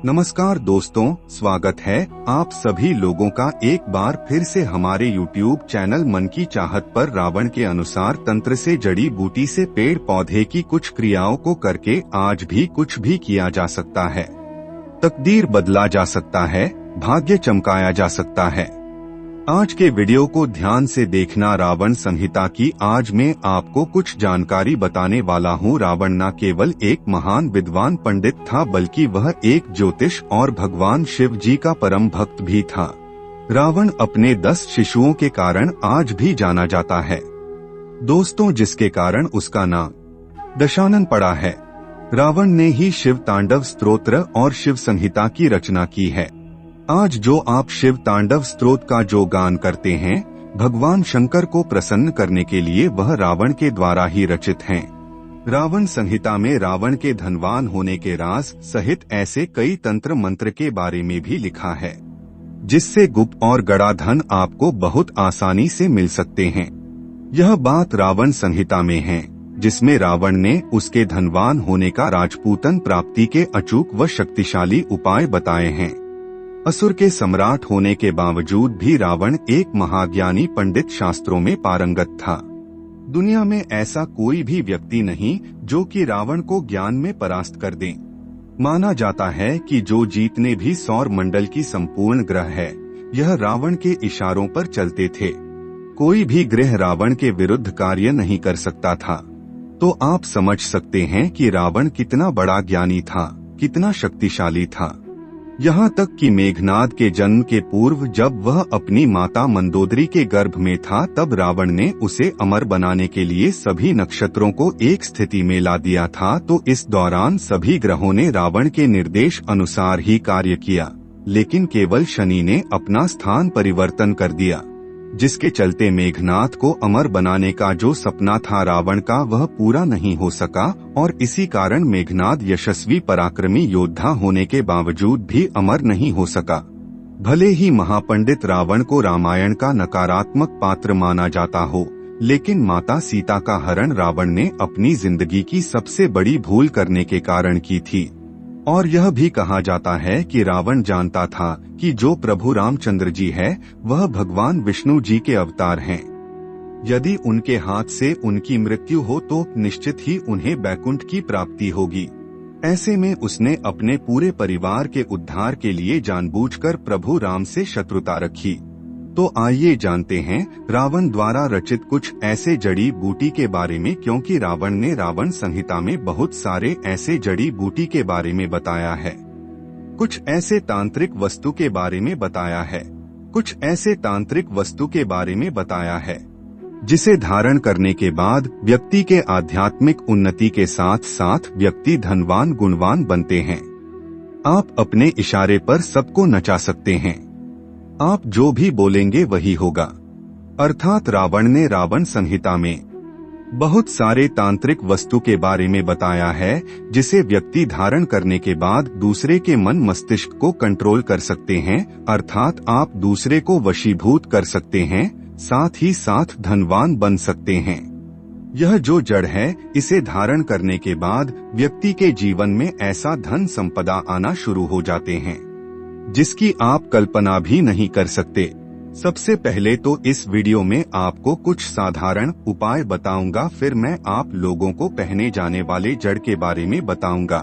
नमस्कार दोस्तों, स्वागत है आप सभी लोगों का एक बार फिर से हमारे YouTube चैनल मन की चाहत पर। रावण के अनुसार तंत्र से जड़ी बूटी से पेड़ पौधे की कुछ क्रियाओं को करके आज भी कुछ भी किया जा सकता है। तकदीर बदला जा सकता है, भाग्य चमकाया जा सकता है। आज के वीडियो को ध्यान से देखना। रावण संहिता की आज मैं आपको कुछ जानकारी बताने वाला हूँ। रावण न केवल एक महान विद्वान पंडित था, बल्कि वह एक ज्योतिष और भगवान शिव जी का परम भक्त भी था। रावण अपने 10 शिशुओं के कारण आज भी जाना जाता है दोस्तों, जिसके कारण उसका नाम दशानन पड़ा है। रावण ने ही शिव तांडव स्तोत्र और शिव संहिता की रचना की है। आज जो आप शिव तांडव स्तोत्र का जो गान करते हैं, भगवान शंकर को प्रसन्न करने के लिए, वह रावण के द्वारा ही रचित हैं। रावण संहिता में रावण के धनवान होने के राज सहित ऐसे कई तंत्र मंत्र के बारे में भी लिखा है, जिससे गुप्त और गड़ा धन आपको बहुत आसानी से मिल सकते हैं। यह बात रावण संहिता में है, जिसमें रावण ने उसके धनवान होने का राजपूतन प्राप्ति के अचूक व शक्तिशाली उपाय बताए हैं। असुर के सम्राट होने के बावजूद भी रावण एक महाज्ञानी पंडित, शास्त्रों में पारंगत था। दुनिया में ऐसा कोई भी व्यक्ति नहीं जो कि रावण को ज्ञान में परास्त कर दे। माना जाता है कि जो जितने भी सौर मंडल की संपूर्ण ग्रह है, यह रावण के इशारों पर चलते थे। कोई भी ग्रह रावण के विरुद्ध कार्य नहीं कर सकता था। तो आप समझ सकते हैं कि रावण कितना बड़ा ज्ञानी था, कितना शक्तिशाली था। यहाँ तक कि मेघनाद के जन्म के पूर्व जब वह अपनी माता मंदोदरी के गर्भ में था, तब रावण ने उसे अमर बनाने के लिए सभी नक्षत्रों को एक स्थिति में ला दिया था। तो इस दौरान सभी ग्रहों ने रावण के निर्देश अनुसार ही कार्य किया, लेकिन केवल शनि ने अपना स्थान परिवर्तन कर दिया, जिसके चलते मेघनाद को अमर बनाने का जो सपना था रावण का, वह पूरा नहीं हो सका। और इसी कारण मेघनाद यशस्वी पराक्रमी योद्धा होने के बावजूद भी अमर नहीं हो सका। भले ही महापंडित रावण को रामायण का नकारात्मक पात्र माना जाता हो, लेकिन माता सीता का हरण रावण ने अपनी जिंदगी की सबसे बड़ी भूल करने के कारण की थी। और यह भी कहा जाता है कि रावण जानता था कि जो प्रभु रामचंद्र जी है, वह भगवान विष्णु जी के अवतार हैं। यदि उनके हाथ से उनकी मृत्यु हो तो निश्चित ही उन्हें वैकुंठ की प्राप्ति होगी। ऐसे में उसने अपने पूरे परिवार के उद्धार के लिए जानबूझकर प्रभु राम से शत्रुता रखी। तो आइए जानते हैं रावण द्वारा रचित कुछ ऐसे जड़ी बूटी के बारे में, क्योंकि रावण ने रावण संहिता में बहुत सारे ऐसे जड़ी बूटी के बारे में बताया है। कुछ ऐसे तांत्रिक वस्तु के बारे में बताया है, कुछ ऐसे तांत्रिक वस्तु के बारे में बताया है, जिसे धारण करने के बाद व्यक्ति के आध्यात्मिक उन्नति के साथ साथ व्यक्ति धनवान गुणवान बनते हैं। आप अपने इशारे पर सबको नचा सकते हैं। आप जो भी बोलेंगे वही होगा। अर्थात रावण ने रावण संहिता में बहुत सारे तांत्रिक वस्तु के बारे में बताया है, जिसे व्यक्ति धारण करने के बाद दूसरे के मन मस्तिष्क को कंट्रोल कर सकते हैं। अर्थात आप दूसरे को वशीभूत कर सकते हैं, साथ ही साथ धनवान बन सकते हैं। यह जो जड़ है, इसे धारण करने के बाद व्यक्ति के जीवन में ऐसा धन संपदा आना शुरू हो जाते हैं, जिसकी आप कल्पना भी नहीं कर सकते। सबसे पहले तो इस वीडियो में आपको कुछ साधारण उपाय बताऊंगा, फिर मैं आप लोगों को पहने जाने वाले जड़ के बारे में बताऊंगा।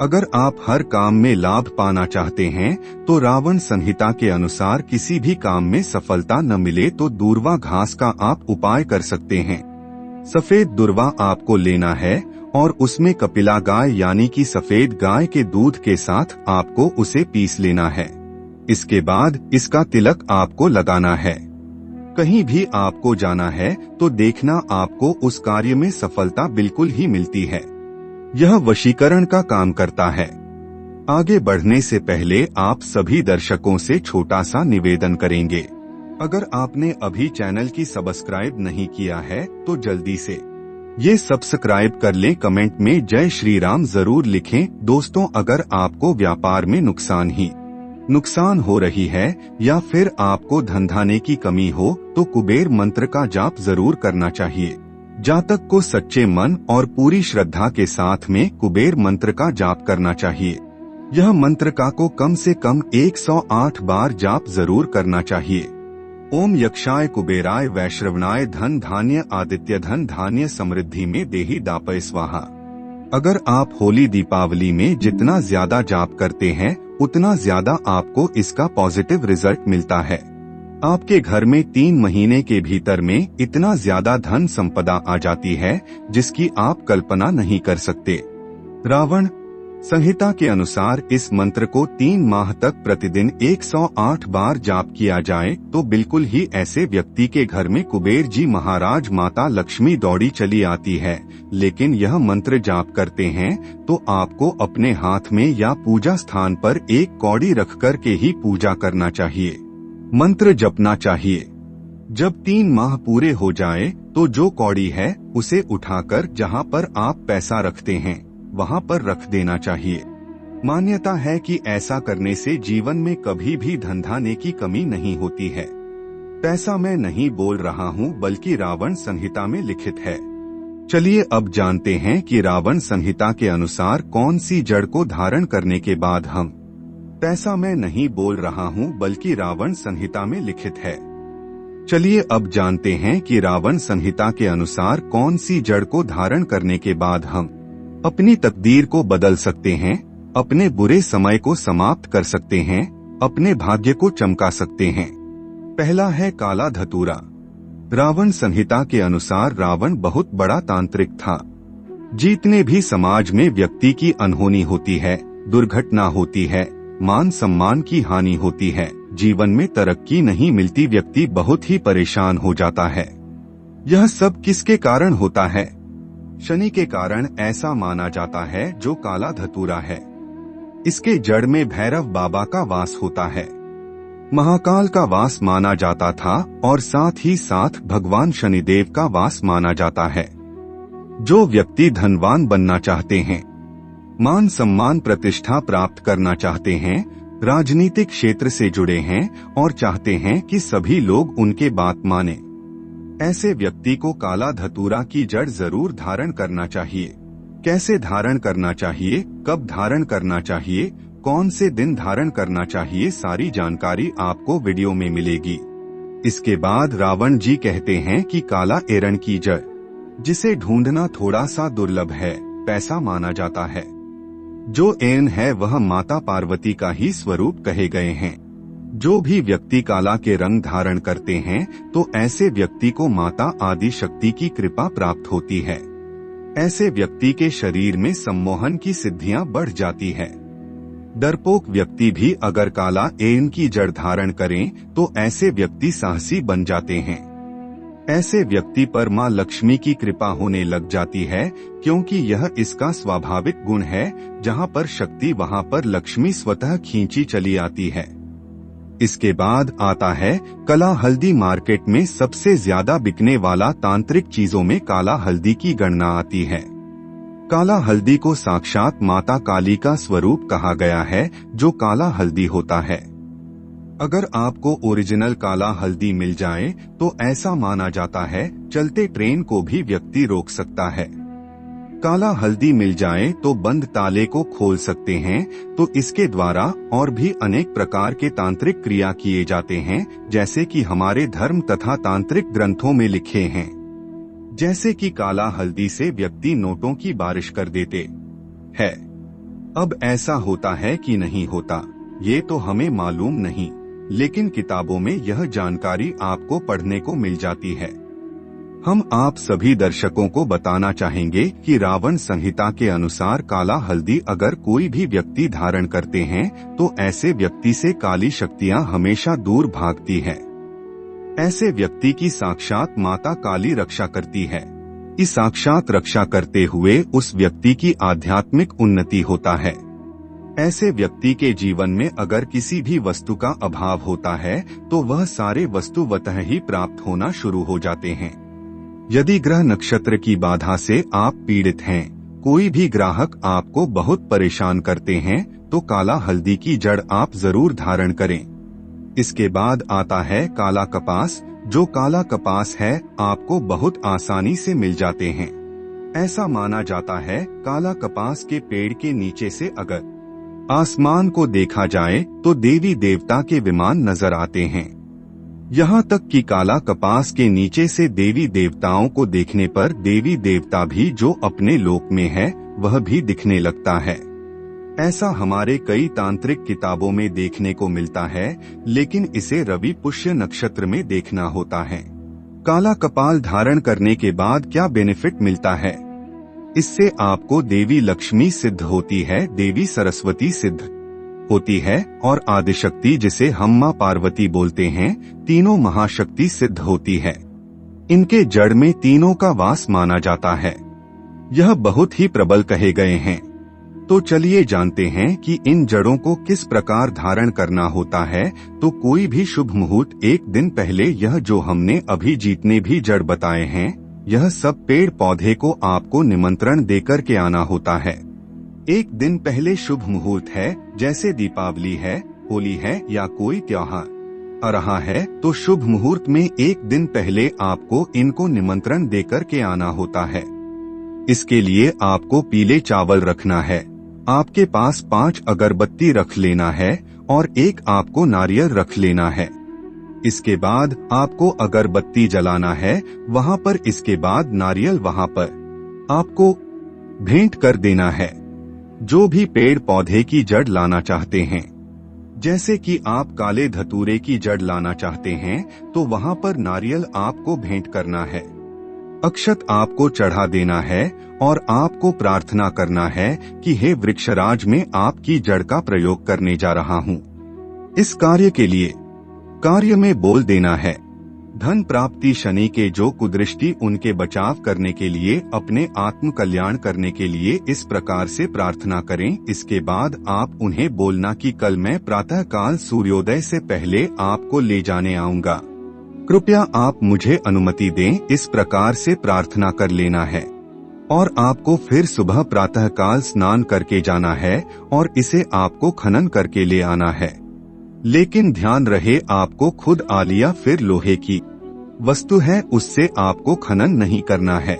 अगर आप हर काम में लाभ पाना चाहते हैं, तो रावण संहिता के अनुसार किसी भी काम में सफलता न मिले तो दूर्वा घास का आप उपाय कर सकते हैं। सफेद दूर्वा आपको लेना है और उसमें कपिला गाय यानी कि सफेद गाय के दूध के साथ आपको उसे पीस लेना है। इसके बाद इसका तिलक आपको लगाना है। कहीं भी आपको जाना है तो देखना आपको उस कार्य में सफलता बिल्कुल ही मिलती है। यह वशीकरण का काम करता है। आगे बढ़ने से पहले आप सभी दर्शकों से छोटा सा निवेदन करेंगे। अगर आपने अभी चैनल की सब्सक्राइब नहीं किया है तो जल्दी से ये सब्सक्राइब कर लें। कमेंट में जय श्री राम जरूर लिखें। दोस्तों, अगर आपको व्यापार में नुकसान हो रही है या फिर आपको धंधाने की कमी हो, तो कुबेर मंत्र का जाप जरूर करना चाहिए। जातक को सच्चे मन और पूरी श्रद्धा के साथ में कुबेर मंत्र का जाप करना चाहिए। यह मंत्र को कम से कम 108 बार जाप जरूर करना चाहिए। ओम यक्षाय कुबेराय वैश्रवणाय धन धान्य आदित्य धन धान्य समृद्धि में देहि दापय स्वाहा। अगर आप होली दीपावली में जितना ज्यादा जाप करते हैं उतना ज्यादा आपको इसका पॉजिटिव रिजल्ट मिलता है। आपके घर में 3 महीने के भीतर में इतना ज्यादा धन संपदा आ जाती है जिसकी आप कल्पना नहीं कर सकते। रावण संहिता के अनुसार इस मंत्र को 3 माह तक प्रतिदिन 108 बार जाप किया जाए तो बिल्कुल ही ऐसे व्यक्ति के घर में कुबेर जी महाराज माता लक्ष्मी दौड़ी चली आती है। लेकिन यह मंत्र जाप करते हैं तो आपको अपने हाथ में या पूजा स्थान पर एक कौड़ी रख कर के ही पूजा करना चाहिए, मंत्र जपना चाहिए। जब 3 माह पूरे हो जाए तो जो कौड़ी है उसे उठाकर जहां पर आप पैसा रखते हैं वहां पर रख देना चाहिए। मान्यता है कि ऐसा करने से जीवन में कभी भी धंधाने की कमी नहीं होती है। पैसा मैं नहीं बोल रहा हूं बल्कि रावण संहिता में लिखित है। चलिए अब जानते हैं कि रावण संहिता के अनुसार कौन सी जड़ को धारण करने के बाद हम पैसा मैं नहीं बोल रहा हूं बल्कि रावण संहिता में लिखित है। चलिए अब जानते हैं कि रावण संहिता के अनुसार कौन सी जड़ को धारण करने के बाद हम अपनी तकदीर को बदल सकते हैं, अपने बुरे समय को समाप्त कर सकते हैं, अपने भाग्य को चमका सकते हैं। पहला है काला धतूरा। रावण संहिता के अनुसार रावण बहुत बड़ा तांत्रिक था। जितने भी समाज में व्यक्ति की अनहोनी होती है, दुर्घटना होती है, मान सम्मान की हानि होती है, जीवन में तरक्की नहीं मिलती, व्यक्ति बहुत ही परेशान हो जाता है। यह सब किसके कारण होता है? शनि के कारण ऐसा माना जाता है जो काला धतूरा है। इसके जड़ में भैरव बाबा का वास होता है, महाकाल का वास माना जाता था और साथ ही साथ भगवान शनिदेव का वास माना जाता है। जो व्यक्ति धनवान बनना चाहते हैं, मान सम्मान प्रतिष्ठा प्राप्त करना चाहते हैं, राजनीतिक क्षेत्र से जुड़े हैं और चाहते हैं कि सभी लोग उनके बात माने, ऐसे व्यक्ति को काला धतूरा की जड़ जरूर धारण करना चाहिए। कैसे धारण करना चाहिए, कब धारण करना चाहिए, कौन से दिन धारण करना चाहिए, सारी जानकारी आपको वीडियो में मिलेगी। इसके बाद रावण जी कहते हैं कि काला एरण की जड़, जिसे ढूंढना थोड़ा सा दुर्लभ है, पैसा माना जाता है। जो एन है वह माता पार्वती का ही स्वरूप कहे गए हैं। जो भी व्यक्ति काला के रंग धारण करते हैं तो ऐसे व्यक्ति को माता आदि शक्ति की कृपा प्राप्त होती है। ऐसे व्यक्ति के शरीर में सम्मोहन की सिद्धियां बढ़ जाती है। डरपोक व्यक्ति भी अगर काला एन की जड़ धारण करें तो ऐसे व्यक्ति साहसी बन जाते हैं। ऐसे व्यक्ति पर मां लक्ष्मी की कृपा होने लग जाती है, क्योंकि यह इसका स्वाभाविक गुण है। जहां पर शक्ति वहां पर लक्ष्मी स्वतः खींची चली आती है। इसके बाद आता है काला हल्दी। मार्केट में सबसे ज्यादा बिकने वाला तांत्रिक चीजों में काला हल्दी की गणना आती है। काला हल्दी को साक्षात माता काली का स्वरूप कहा गया है, जो काला हल्दी होता है। अगर आपको ओरिजिनल काला हल्दी मिल जाए तो ऐसा माना जाता है चलते ट्रेन को भी व्यक्ति रोक सकता है। काला हल्दी मिल जाए तो बंद ताले को खोल सकते हैं। तो इसके द्वारा और भी अनेक प्रकार के तांत्रिक क्रिया किए जाते हैं, जैसे कि हमारे धर्म तथा तांत्रिक ग्रंथों में लिखे हैं। जैसे कि काला हल्दी से व्यक्ति नोटों की बारिश कर देते हैं। अब ऐसा होता है कि नहीं होता, ये तो हमें मालूम नहीं, लेकिन किताबों में यह जानकारी आपको पढ़ने को मिल जाती है। हम आप सभी दर्शकों को बताना चाहेंगे कि रावण संहिता के अनुसार काला हल्दी अगर कोई भी व्यक्ति धारण करते हैं तो ऐसे व्यक्ति से काली शक्तियां हमेशा दूर भागती है। ऐसे व्यक्ति की साक्षात माता काली रक्षा करती है। इस साक्षात रक्षा करते हुए उस व्यक्ति की आध्यात्मिक उन्नति होता है। ऐसे व्यक्ति के जीवन में अगर किसी भी वस्तु का अभाव होता है तो वह सारे वस्तुवतः ही प्राप्त होना शुरू हो जाते हैं। यदि ग्रह नक्षत्र की बाधा से आप पीड़ित हैं, कोई भी ग्राहक आपको बहुत परेशान करते हैं, तो काला हल्दी की जड़ आप जरूर धारण करें। इसके बाद आता है काला कपास। जो काला कपास है आपको बहुत आसानी से मिल जाते हैं। ऐसा माना जाता है काला कपास के पेड़ के नीचे से अगर आसमान को देखा जाए तो देवी देवता के विमान नजर आते हैं। यहाँ तक कि काला कपास के नीचे से देवी देवताओं को देखने पर देवी देवता भी जो अपने लोक में है वह भी दिखने लगता है। ऐसा हमारे कई तांत्रिक किताबों में देखने को मिलता है, लेकिन इसे रवि पुष्य नक्षत्र में देखना होता है। काला कपाल धारण करने के बाद क्या बेनिफिट मिलता है? इससे आपको देवी लक्ष्मी सिद्ध होती है, देवी सरस्वती सिद्ध होती है और आदिशक्ति, जिसे हम मां पार्वती बोलते हैं, तीनों महाशक्ति सिद्ध होती है। इनके जड़ में तीनों का वास माना जाता है। यह बहुत ही प्रबल कहे गए हैं। तो चलिए जानते हैं कि इन जड़ों को किस प्रकार धारण करना होता है। तो कोई भी शुभ मुहूर्त एक दिन पहले यह जो हमने अभी जितने भी जड़ बताए हैं, यह सब पेड़ पौधे को आपको निमंत्रण देकर के आना होता है। एक दिन पहले शुभ मुहूर्त है, जैसे दीपावली है, होली है या कोई त्योहार आ रहा है, तो शुभ मुहूर्त में एक दिन पहले आपको इनको निमंत्रण देकर के आना होता है। इसके लिए आपको पीले चावल रखना है, आपके पास 5 अगरबत्ती रख लेना है और एक आपको नारियल रख लेना है। इसके बाद आपको अगरबत्ती जलाना है वहाँ पर, इसके बाद नारियल वहाँ पर आपको भेंट कर देना है। जो भी पेड़ पौधे की जड़ लाना चाहते हैं, जैसे कि आप काले धतूरे की जड़ लाना चाहते हैं, तो वहाँ पर नारियल आपको भेंट करना है, अक्षत आपको चढ़ा देना है और आपको प्रार्थना करना है कि हे वृक्षराज, में आपकी जड़ का प्रयोग करने जा रहा हूँ। इस कार्य के लिए कार्य में बोल देना है धन प्राप्ति, शनि के जो कुदृष्टि, उनके बचाव करने के लिए, अपने आत्म कल्याण करने के लिए इस प्रकार से प्रार्थना करें। इसके बाद आप उन्हें बोलना कि कल मैं प्रातः काल सूर्योदय से पहले आपको ले जाने आऊंगा, कृपया आप मुझे अनुमति दें। इस प्रकार से प्रार्थना कर लेना है और आपको फिर सुबह प्रातः काल स्नान करके जाना है और इसे आपको खनन करके ले आना है। लेकिन ध्यान रहे, आपको खुद आली या फिर लोहे की वस्तु है उससे आपको खनन नहीं करना है।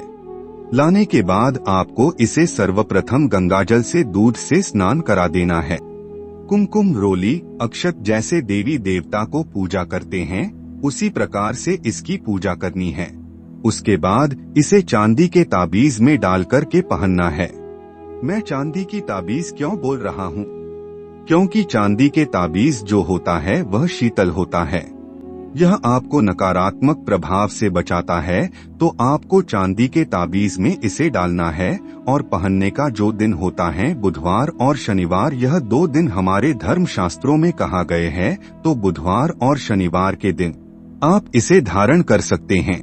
लाने के बाद आपको इसे सर्वप्रथम गंगाजल से दूध से स्नान करा देना है। कुमकुम, रोली, अक्षत जैसे देवी देवता को पूजा करते हैं, उसी प्रकार से इसकी पूजा करनी है। उसके बाद इसे चांदी के ताबीज में डालकर के पहनना है। मैं चांदी की ताबीज क्यों बोल रहा हूँ? क्योंकि चांदी के ताबीज जो होता है वह शीतल होता है। यह आपको नकारात्मक प्रभाव से बचाता है, तो आपको चांदी के ताबीज में इसे डालना है। और पहनने का जो दिन होता है बुधवार और शनिवार, यह 2 दिन हमारे धर्म शास्त्रों में कहा गए हैं। तो बुधवार और शनिवार के दिन आप इसे धारण कर सकते हैं।